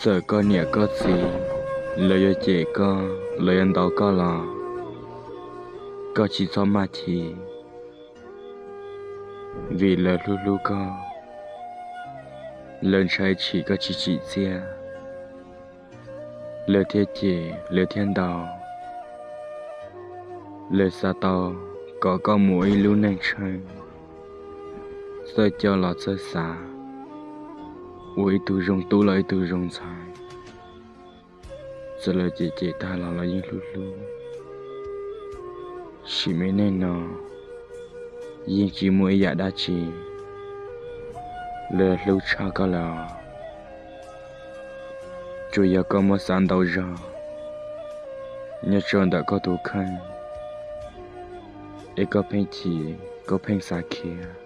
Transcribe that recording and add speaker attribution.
Speaker 1: Sợ có nhẹ có gì lời trẻ có lời ăn đó có là có chỉ cho mà thì vì lời lu lu có lần trái chỉ có chỉ chia lời thiết chỉ lời thiên đạo lời xa tàu có mũi lu nên chơi sợ cho là sợ xa ui tu rong tu lại tu rong sai giờ lời chị ta là những lu lu chỉ mấy nên nó nhưng chỉ mỗi dạ đã chỉ lời lưu cha có là chủ yếu có một sản đầu ra nhớ chọn đã có đủ khăn ấy có phèn chỉ có phèn xa kia